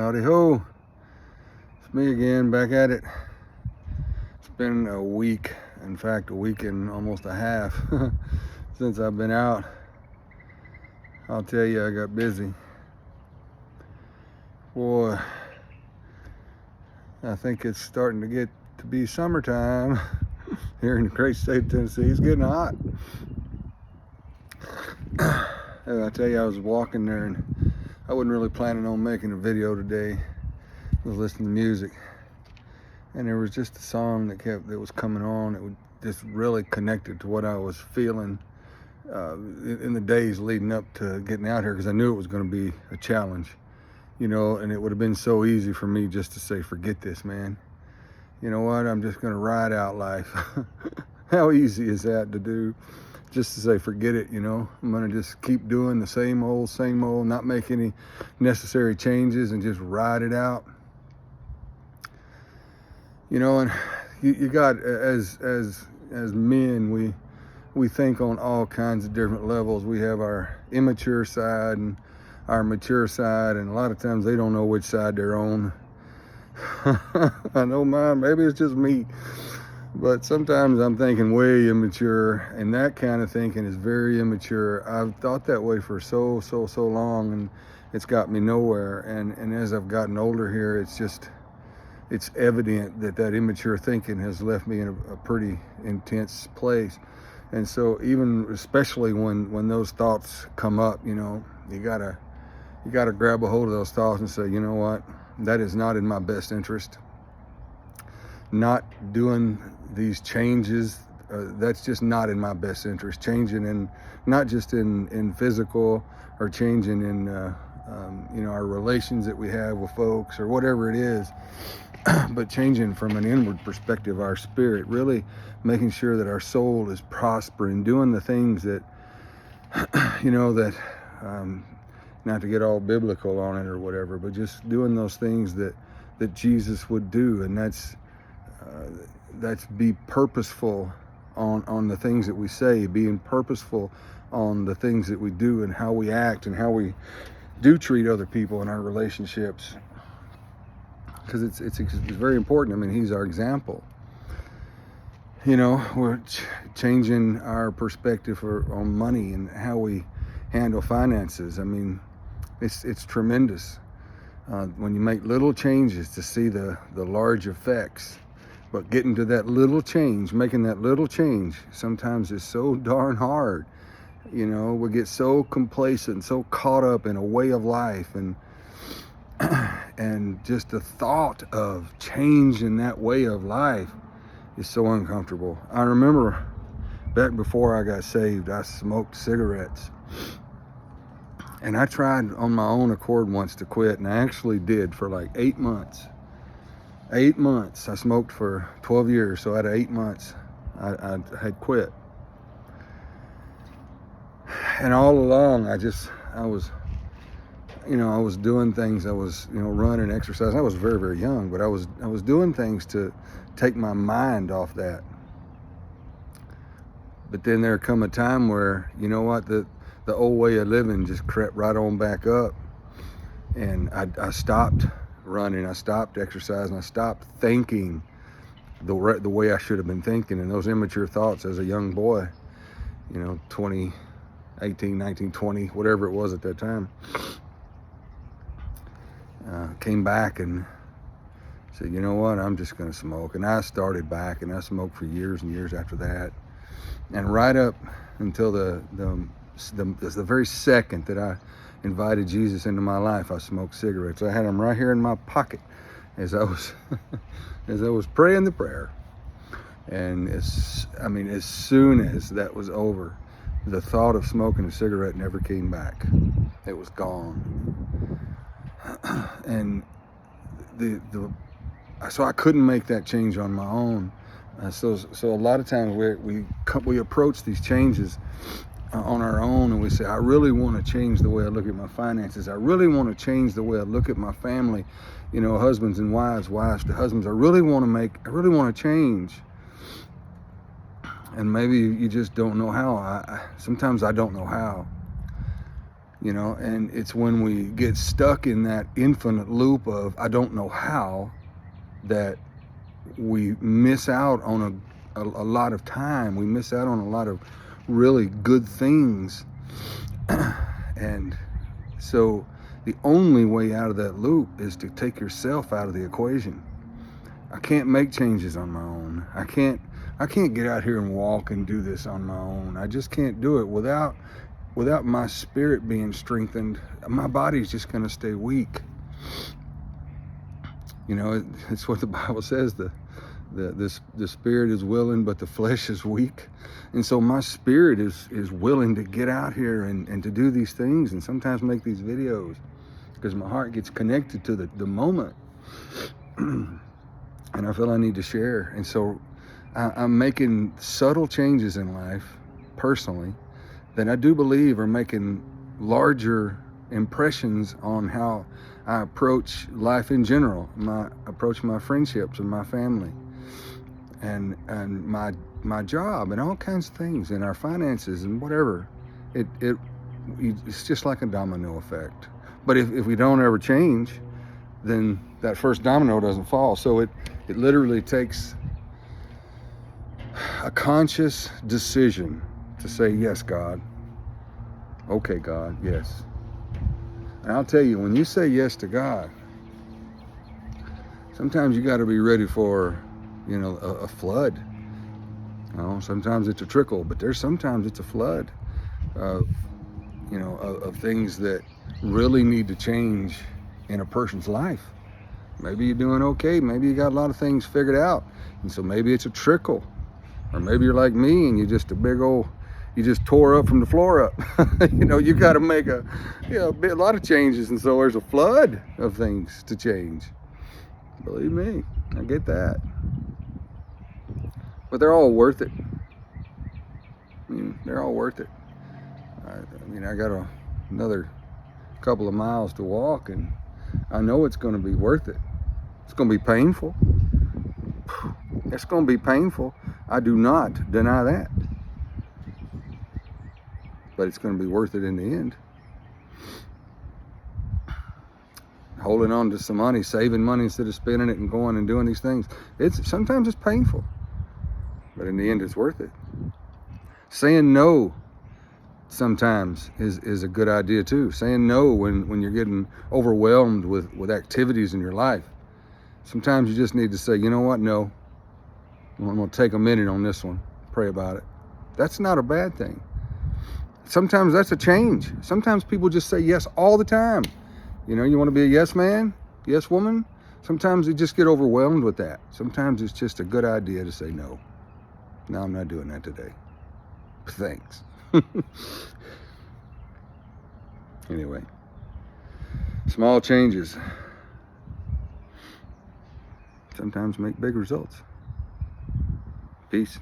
Howdy ho, it's me again, back at it. It's been a week, in fact a week and almost a half since I've been out. I'll tell you, I got busy. Boy, I think it's starting to get to be summertime here in the great state of Tennessee. It's getting hot. I tell you, I was walking there and I wasn't really planning on making a video today. I was listening to music, and there was just a song that was coming on. It was just really connected to what I was feeling in the days leading up to getting out here, because I knew it was going to be a challenge, and it would have been so easy for me just to say, forget this, man. You know what? I'm just going to ride out life. How easy is that to do? Just to say, forget it, I'm going to just keep doing the same old, not make any necessary changes and just ride it out. And you got, as men, we think on all kinds of different levels. We have our immature side and our mature side, and a lot of times they don't know which side they're on. I know mine, maybe it's just me. But sometimes I'm thinking way immature, and that kind of thinking is very immature. I've thought that way for so long, and it's got me nowhere. And as I've gotten older here, it's evident that immature thinking has left me in a pretty intense place. And so especially when those thoughts come up, you gotta grab a hold of those thoughts and say, you know what, that is not in my best interest. Not doing these changes, that's just not in my best interest. Changing in, not just in physical, or changing in our relations that we have with folks or whatever it is, but changing from an inward perspective, our spirit, really making sure that our soul is prospering, doing the things that that not to get all biblical on it or whatever, but just doing those things that Jesus would do. And that's be purposeful on the things that we say, being purposeful on the things that we do and how we act and how we do treat other people in our relationships, because it's very important. I mean, he's our example. We're changing our perspective on money and how we handle finances. I mean, it's tremendous when you make little changes to see the large effects. But getting to that little change, making that little change, sometimes is so darn hard. We get so complacent, so caught up in a way of life, and just the thought of changing that way of life is so uncomfortable. I remember back before I got saved, I smoked cigarettes. And I tried on my own accord once to quit, and I actually did for like 8 months. 8 months. I smoked for 12 years, so out of 8 months, I had quit. And all along, I was doing things. I was, running, exercising. I was very, very young, but I was doing things to take my mind off that. But then there come a time where, the old way of living just crept right on back up, and I stopped running, I stopped exercising, I stopped thinking the way I should have been thinking. And those immature thoughts as a young boy, 20, 18, 19, 20, whatever it was at that time, came back and said, you know what, I'm just going to smoke. And I started back, and I smoked for years and years after that. And right up until the very second that I invited Jesus into my life, I smoked cigarettes. I had them right here in my pocket as I was praying the prayer. And as soon as that was over, the thought of smoking a cigarette never came back. It was gone. And so I couldn't make that change on my own. So a lot of times we approach these changes on our own, and we say, I really want to change the way I look at my finances. I really want to change the way I look at my family. Husbands and wives to husbands. I really want to change. And maybe you just don't know how. Sometimes I don't know how. you know, and it's when we get stuck in that infinite loop of I don't know how that we miss out on a lot of time. We miss out on a lot of really good things. And so the only way out of that loop is to take yourself out of the equation. I can't make changes on my own. I can't get out here and walk and do this on my own. I just can't do it without my spirit being strengthened. My body's just going to stay weak. You know, it's what the Bible says, the spirit is willing, but the flesh is weak. And so my spirit is willing to get out here and to do these things and sometimes make these videos because my heart gets connected to the moment. And I feel I need to share. And so I'm making subtle changes in life personally that I do believe are making larger impressions on how I approach life in general, approach my friendships and my family and my job and all kinds of things and our finances and whatever. It's just like a domino effect. But if we don't ever change, then that first domino doesn't fall. So it literally takes a conscious decision to say, yes, God. Okay, God, yes. And I'll tell you, when you say yes to God, sometimes you got to be ready for, you know, a flood. You know, sometimes it's a trickle, but sometimes it's a flood of, you know, of things that really need to change in a person's life. Maybe you're doing okay. Maybe you got a lot of things figured out. And so maybe it's a trickle. Or maybe you're like me and you're just you just tore up from the floor up. You know, you got to make a lot of changes. And so there's a flood of things to change. Believe me, I get that. But they're all worth it. I mean, they're all worth it. I got another couple of miles to walk and I know it's going to be worth it. It's going to be painful. It's going to be painful. I do not deny that. But it's going to be worth it in the end. Holding on to some money, saving money instead of spending it and going and doing these things. Sometimes it's painful. But in the end, it's worth it. Saying no sometimes is a good idea too. Saying no when you're getting overwhelmed with activities in your life. Sometimes you just need to say, you know what, no. I'm going to take a minute on this one. Pray about it. That's not a bad thing. Sometimes that's a change. Sometimes people just say yes all the time. You know, you want to be a yes man, yes woman? Sometimes they just get overwhelmed with that. Sometimes it's just a good idea to say no. No, I'm not doing that today. Thanks. Anyway, small changes sometimes make big results. Peace.